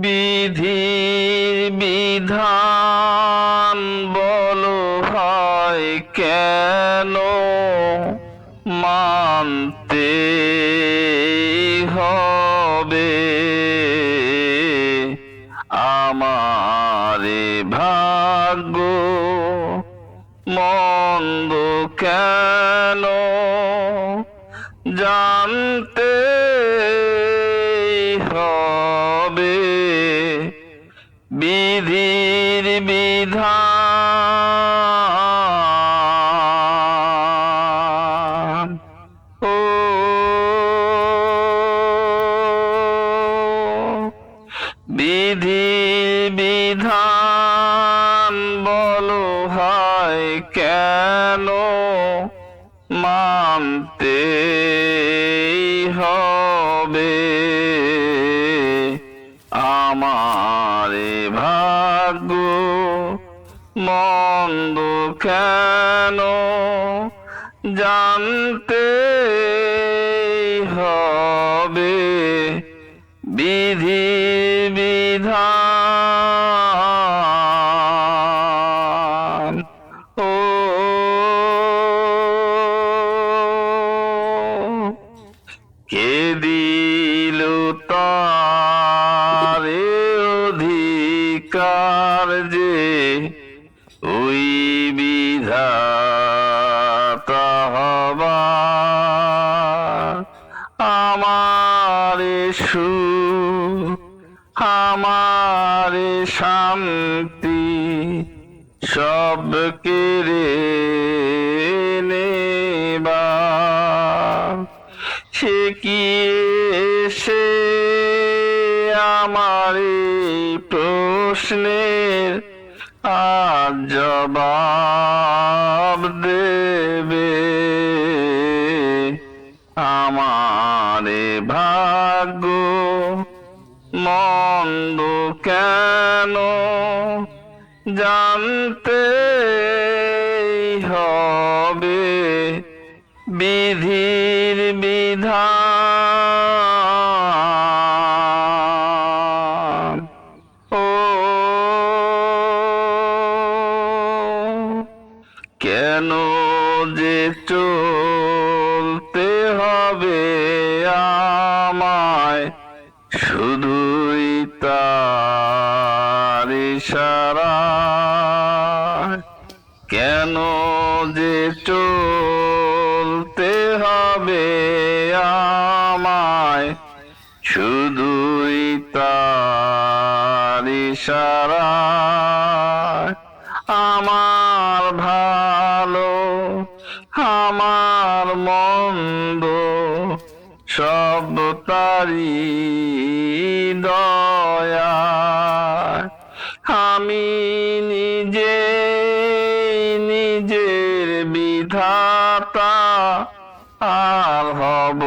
বিধির বিধান বলো হয় কেন মানতে হবে আমারে ভাগ্য মন্দ কেন জানতে হবে বিধির বিধান। ও বিধির বিধান বলো হয় কেন মানতে হবে আমারে ভাগ্য মন্দ কেন জানতে হবে বিধি বিধান। ও কে দিল তারে অধিকার যে ওই বিধাতা হবার আমারে আমারে শান্তি সব কেড়ে নেবার সে কি এসে আমার এই প্রশ্নের আজ জবাব দেবে আমারে ভাগ্য মন্দ কেন জানতে হবে বিধির বিধান। ও কেন যে চলতে হবে আমায় শুধুই তার ইশারায় কেন যে চলতে হবে আমায় শুধুই তার ইশারায় আমার ভালো আমার মন্দ সব তারি দয়া আমি নিজে নিজের বিধাতা আর হব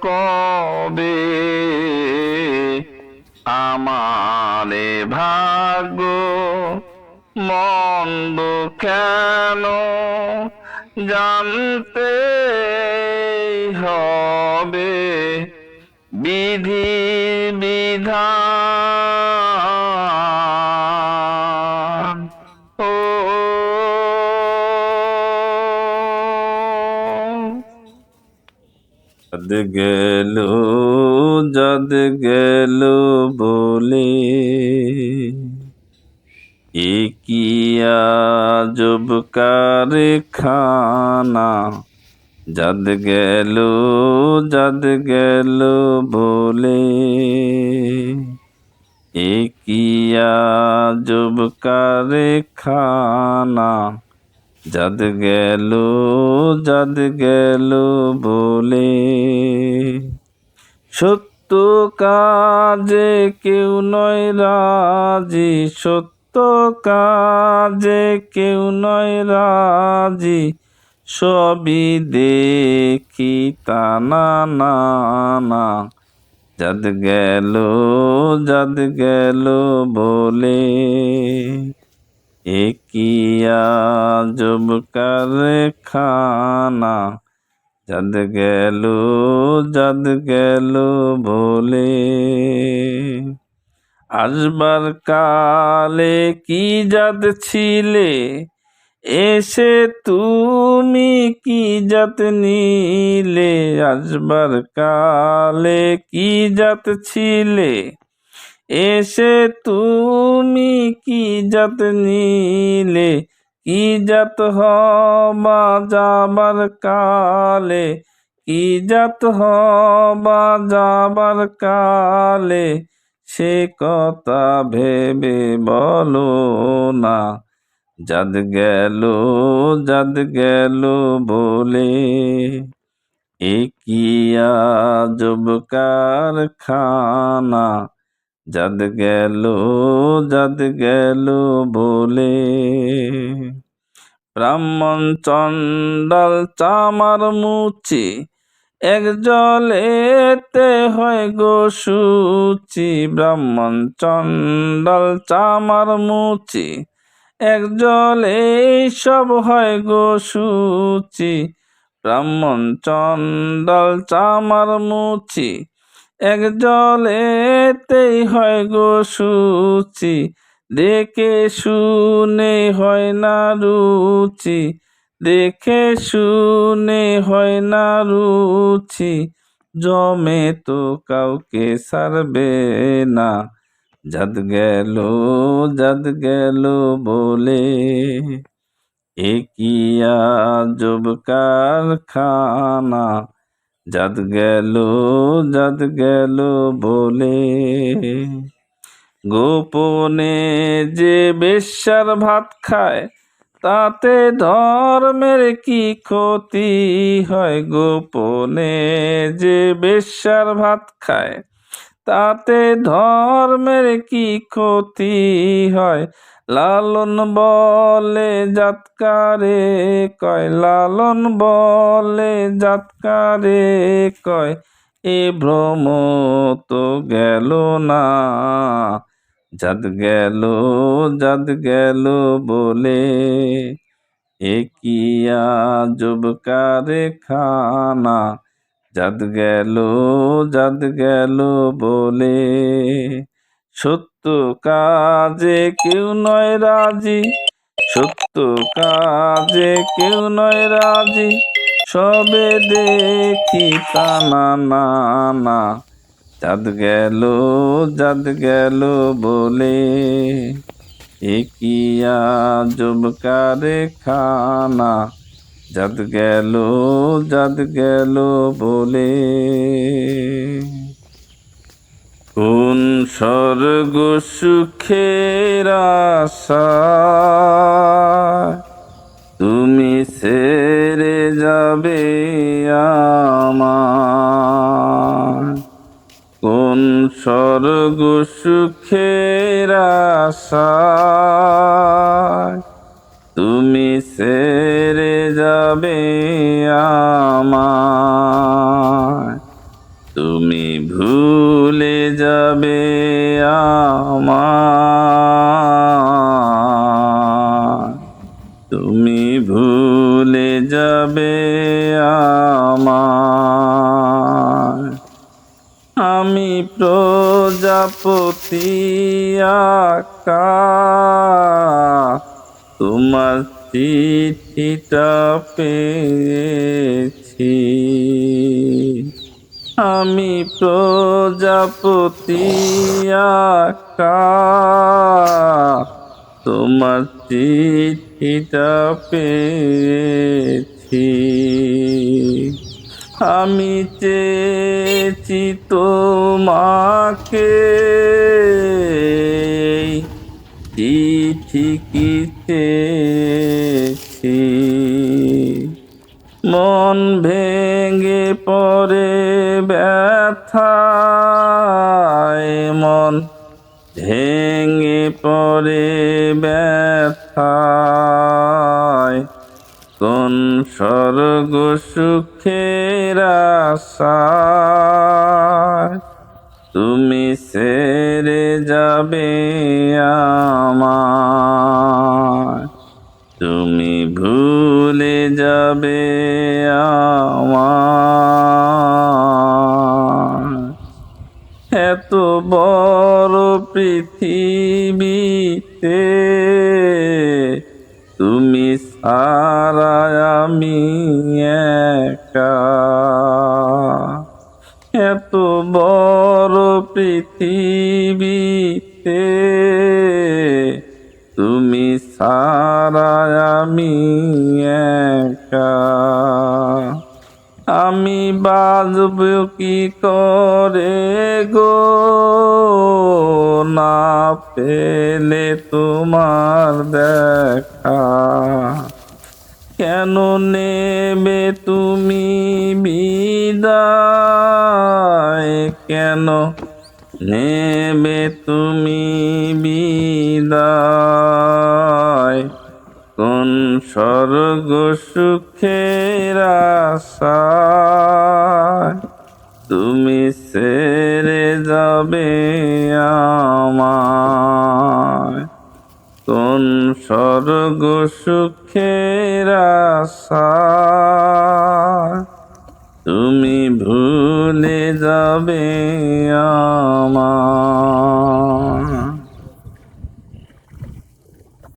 কবে আমারে ভাগ্য মন্দ কেন জানতে হবে বিধি বিধান। ও যাদ গেল বলে কি আজব কারখানা যাদ গেল বলে কি আজব কারখানা যাদ গেল বলে সত্য কাজে কেউ নয় রাজি সত্য কাজে কেউ নয় রাজি সবই দেখি তা না না না যাদ গেল বলে কি আজব কারখানা যাদ গেল বলে। আসবার কালে কি জাত ছিলে, এসে তুমি কি জাত নিলে। আসবার কালে কি জাত ছিলে, এসে তুমি কি জাত নিলে। কি জাত হবা যাবার কালে, কি জাত হবা যাবার কালে, সে কথা ভেবে বলো না। জাত গেল, জাত গেল বলে, এ কি আজব কারখানা। জাত গেল, জাত গেল বলে। ব্রাহ্মণ চণ্ডাল চামার মুচি, এক জলেতে হয় গো শুচি। ব্রাহ্মণ চণ্ডাল চামার মুচি, এক জলে সব হয় গো শুচি। ব্রাহ্মণ চণ্ডাল চামার মুচি, এক জলেতেই হয় গো শুচি। দেখে শুনে হয় না রুচি, দেখে শুনে হয় না রুচি। জমে তো কাউকে সারবে না। জাত গেল, জাত গেল বলে, এ কি আজব কারখানা। জাত গেল, জাত গেল বলে। গোপনে যে বেশ্যার ভাত খায়, তাতে ধর্মের কি ক্ষতি হয়। গোপনে যে বেশ্যার ভাত খায়, তাতে ধর্মের কি ক্ষতি হয়। লালন বলে জাতকারে কয়, লালন বলে জাতকারে কয়, এ ভ্রম তো গেল না। জাত গেল, জাত গেল বলে, এ কি আজব কারখানা। জাত গেল, জাত গেল বলে। সত্য কাজে কেউ নয় রাজি, সত্য কাজে কেউ নয় রাজি। সবে দেখি তা না না না। জাত গেল, জাত গেল বলে, এ কি আজব কারখানা। জাত গেল, জাত গেল বলে। কোন স্বর্গ সুখের আশায় তুমি ছেড়ে যাবে আমায়। কোন স্বর্গ সুখের আশায় তুমি ছেড়ে যাবে আমায়। তুমি ভুলে যাবে আমায়। তুমি ভুলে যাবে আমায়। আমি প্রজাপতি আকা, তোমার চিঠিটা পেয়েছি। আমি প্রজাপতি আকা, তোমার চিঠিটা পেয়েছি। আমি চেয়েছি তোমাকে, চিঠি কি চেয়েছি। মন ভেঙে পড়ে ব্যথায়, মন ভেঙে পড়ে ব্যথায়। কোন স্বর্গ সুখের আশায় তুমি ছেড়ে যাবে আমায়। তুমি ভুলে যাবে আমায়। এত বড় পৃথিবীতে তুমি ছাড়া আমি একা। এত বড় পৃথিবীতে তুমি ছাড়া আমি একা। আমি বাজব কি করে গো, না পেলে তোমার দেখা। কেন নেবে তুমি বিদায়, কেন নেবে তুমি বিদায়। কোন স্বর্গ সুখের আশায় তুমি ছেড়ে যাবে আমায়। কোন স্বর্গ সুখের আশায় তুমি ভুলে যাবে আমায়।